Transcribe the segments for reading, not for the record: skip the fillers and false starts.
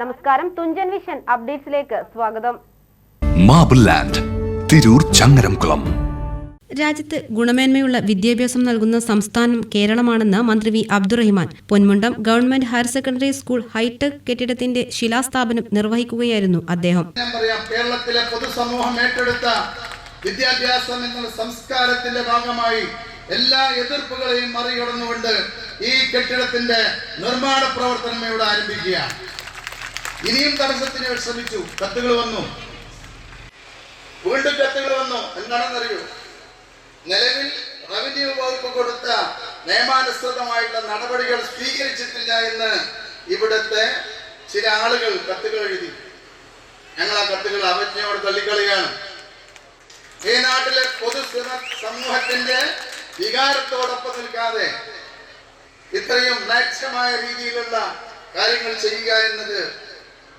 നമസ്കാരം, തുഞ്ചൻ വിഷൻ അപ്ഡേറ്റ്സിലേക്ക് സ്വാഗതം. Marble land, Tirur Changaramkulam. രാജ്യത്ത് ഗുണമേന്മയുള്ള വിദ്യാഭ്യാസം നൽകുന്ന സംസ്ഥാനം കേരളമാണെന്ന് മന്ത്രി V Abdurahiman Ponmundam government higher secondary school hitech കെട്ടിടത്തിന്റെ ശിലാസ്ഥാപനം നിർവഹിക്കുകയായിരുന്നു അദ്ദേഹം. കേരളത്തിലെ പൊതുസമൂഹം ഏറ്റെടുത്ത വിദ്യാഭ്യാസം എന്ന സംസ്കാരത്തിന്റെ ഭാഗമായി എല്ലാ എതിർപ്പുകളെയും മറികടന്നുകൊണ്ട് ഈ കെട്ടിടത്തിന്റെ നിർമ്മാണ പ്രവർത്തനം ഇവിടെ ആരംഭിക്കുകയാണ്. ഇനിയും തടസ്സത്തിന് ശ്രമിച്ചു, കത്തുകൾ വന്നു, വീണ്ടും കത്തുകൾ വന്നു. എന്താണെന്നറിയൂ, നിലവിൽ റവന്യൂ വകുപ്പ് കൊടുത്ത നിയമാനുസൃതമായിട്ടുള്ള നടപടികൾ സ്വീകരിച്ചിട്ടില്ല എന്ന് ഇവിടുത്തെ ചില ആളുകൾ കത്തുകൾ എഴുതി. ഞങ്ങൾ ആ കത്തുകൾ അവജ്ഞയോട് തള്ളിക്കളിയാണ്. ഈ നാട്ടിലെ പൊതു സമൂഹത്തിന്റെ വികാരത്തോടൊപ്പം നിൽക്കാതെ ഇത്രയും മ്ലേച്ഛമായ രീതിയിലുള്ള കാര്യങ്ങൾ ചെയ്യുക എന്നത്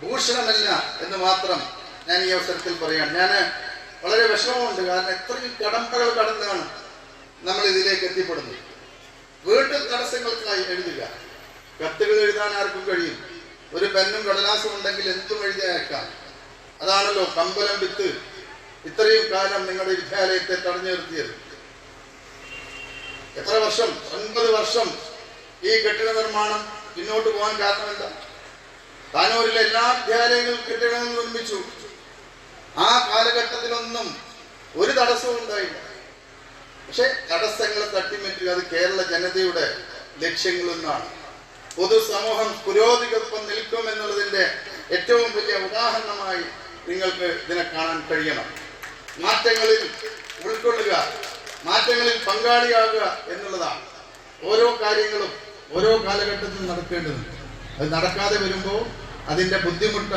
ഭൂഷണമല്ല എന്ന് മാത്രം ഞാൻ ഈ അവസരത്തിൽ പറയാം. ഞാൻ വളരെ വിഷമമുണ്ട്, കാരണം ഇത്രയും കടമ്പകൾ കടന്നാണ് നമ്മൾ ഇതിലേക്ക് എത്തിപ്പെടുന്നത്. വീണ്ടും തടസ്സങ്ങൾക്കായി എഴുതുക, കത്തുകൾ എഴുതാൻ ആർക്കും കഴിയും. ഒരു പെന്നും കടലാസും ഉണ്ടെങ്കിൽ എന്തും എഴുതി അയക്കാം. അതാണല്ലോ കമ്പലം വിത്ത് ഇത്രയും കാലം നിങ്ങളുടെ വിദ്യാലയത്തെ തടഞ്ഞു നിർത്തിയത്. എത്ര വർഷം? 9 വർഷം ഈ കെട്ടിട നിർമ്മാണം പിന്നോട്ട് പോകാൻ കാരണമല്ല. താനൂരിലെ എല്ലാ വിദ്യാലയങ്ങളും കെട്ടിടങ്ങൾ നിർമ്മിച്ചു. ആ കാലഘട്ടത്തിലൊന്നും ഒരു തടസ്സവും ഉണ്ടായില്ല. പക്ഷെ തടസ്സങ്ങളെ തട്ടിമാറ്റുക, അത് കേരള ജനതയുടെ ലക്ഷ്യങ്ങളൊന്നാണ്. പൊതുസമൂഹം പുരോഗതിക്കൊപ്പം നിൽക്കും എന്നുള്ളതിന്റെ ഏറ്റവും വലിയ ഉദാഹരണമായി നിങ്ങൾക്ക് ഇതിനെ കാണാൻ കഴിയണം. മാറ്റങ്ങളിൽ ഉൾക്കൊള്ളുക, മാറ്റങ്ങളിൽ പങ്കാളിയാകുക എന്നുള്ളതാണ്. ഓരോ കാര്യങ്ങളും ഓരോ കാലഘട്ടത്തിൽ നടക്കേണ്ടതുണ്ട്. അത് നടക്കാതെ വരുമ്പോൾ അതിൻ്റെ ബുദ്ധിമുട്ട്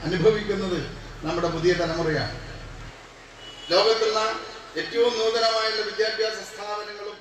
അനുഭവിക്കുന്നത് നമ്മുടെ പുതിയ തലമുറയാണ്. ലോകത്തുള്ള ഏറ്റവും നൂതനമായുള്ള വിദ്യാഭ്യാസ സ്ഥാപനങ്ങളും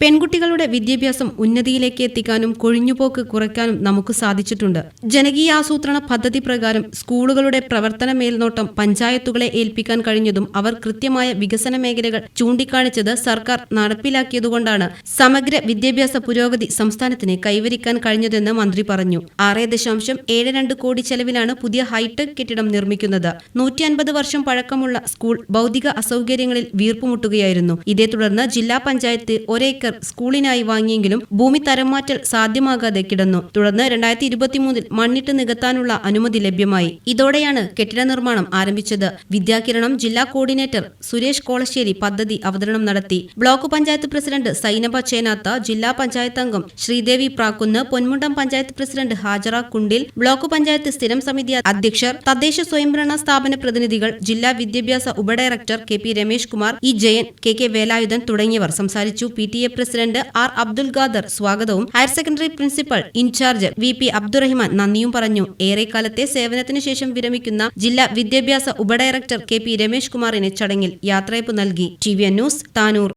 പെൺകുട്ടികളുടെ വിദ്യാഭ്യാസം ഉന്നതിയിലേക്ക് എത്തിക്കാനും കൊഴിഞ്ഞുപോക്ക് കുറയ്ക്കാനും നമുക്ക് സാധിച്ചിട്ടുണ്ട്. ജനകീയാസൂത്രണ പദ്ധതി പ്രകാരം സ്കൂളുകളുടെ പ്രവർത്തന മേൽനോട്ടം പഞ്ചായത്തുകളെ ഏൽപ്പിക്കാൻ കഴിഞ്ഞതും അവർ കൃത്യമായ വികസന മേഖലകൾ ചൂണ്ടിക്കാണിച്ചത് സർക്കാർ നടപ്പിലാക്കിയതുകൊണ്ടാണ് സമഗ്ര വിദ്യാഭ്യാസ പുരോഗതി സംസ്ഥാനത്തിന് കൈവരിക്കാൻ കഴിഞ്ഞതെന്ന് മന്ത്രി പറഞ്ഞു. 6.72 കോടി ചെലവിലാണ് പുതിയ ഹൈടെക് കെട്ടിടം നിർമ്മിക്കുന്നത്. 150 വർഷം പഴക്കമുള്ള സ്കൂൾ ഭൗതിക അസൗകര്യങ്ങളിൽ വീർപ്പുമുട്ടുകയായിരുന്നു. ഇതേ തുടർന്ന് ജില്ലാ പഞ്ചായത്ത് ഒരേക്കർ സ്കൂളിനായി വാങ്ങിയെങ്കിലും ഭൂമി തരംമാറ്റൽ സാധ്യമാകാതെ കിടന്നു. തുടർന്ന് 2023 മണ്ണിട്ട് നികത്താനുള്ള അനുമതി ലഭ്യമായി. ഇതോടെയാണ് കെട്ടിട നിർമ്മാണം ആരംഭിച്ചത്. വിദ്യാകിരണം ജില്ലാ കോർഡിനേറ്റർ സുരേഷ് കോളശ്ശേരി പദ്ധതി അവതരണം നടത്തി. ബ്ലോക്ക് പഞ്ചായത്ത് പ്രസിഡന്റ് സൈനബ ചേനാത്ത, ജില്ലാ പഞ്ചായത്ത് അംഗം ശ്രീദേവി പ്രാക്കുന്ന്, പൊന്മുണ്ടം പഞ്ചായത്ത് പ്രസിഡന്റ് ഹാജറ കുണ്ടിൽ, ബ്ലോക്ക് പഞ്ചായത്ത് സ്ഥിരം സമിതി അധ്യക്ഷർ, തദ്ദേശ സ്വയംഭരണ സ്ഥാപന പ്രതിനിധികൾ, ജില്ലാ വിദ്യാഭ്യാസ ഉപഡയറക്ടർ K P Ramesh Kumar, E Jayan, K K Velayudhan തുടങ്ങിയവർ സംസാരിച്ചു. PTA president R Abdul Khader സ്വാഗതവും higher secondary principal incharge VP Abdurahiman നന്ദിയും പറഞ്ഞു. ഏറെക്കാലത്തെ സേവനത്തിനു ശേഷം വിരമിക്കുന്ന ജില്ലാ വിദ്യാഭ്യാസ ഉപഡയറക്ടർ കെ പി രമേഷ് കുമാറിന് ചടങ്ങിൽ യാത്രയപ്പ് നൽകി. TVN news, Tanur.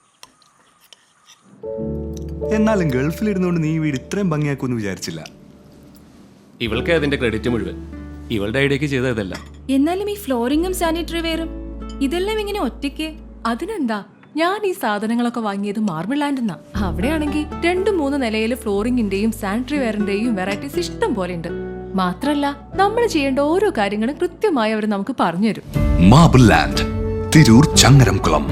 എന്നാലും ഗൾഫിലിരുന്നുകൊണ്ട് നീ വീട് ഇത്രയും ഭംഗിയാക്കുമെന്ന് വിചാരിച്ചില്ല. ഇവൾക്ക് അതിന്റെ ക്രെഡിറ്റ് മുഴുവൻ ഇവളുടെ ഐഡിയക്ക് ചെയ്തതല്ല. എന്നാലും ഈ ഫ്ലോറിംഗും സാനിറ്ററി വെയറും ഇതെല്ലാം ഇങ്ങനെ ഒറ്റയ്ക്ക്? അതിനെന്താ, ഞാൻ ഈ സാധനങ്ങളൊക്കെ വാങ്ങിയത് മാർബിൾ ലാൻഡെന്നാ. അവിടെയാണെങ്കിൽ 2-3 നിലയിൽ ഫ്ലോറിംഗിന്റെയും സാനിറ്ററി വെയറിന്റെയും വെറൈറ്റീസ് ഇഷ്ടം പോലെ ഉണ്ട്. മാത്രല്ല നമ്മൾ ചെയ്യേണ്ട ഓരോ കാര്യങ്ങളും കൃത്യമായി അവർ നമുക്ക് പറഞ്ഞുതരും. Marble land, Tirur Changaramkulam.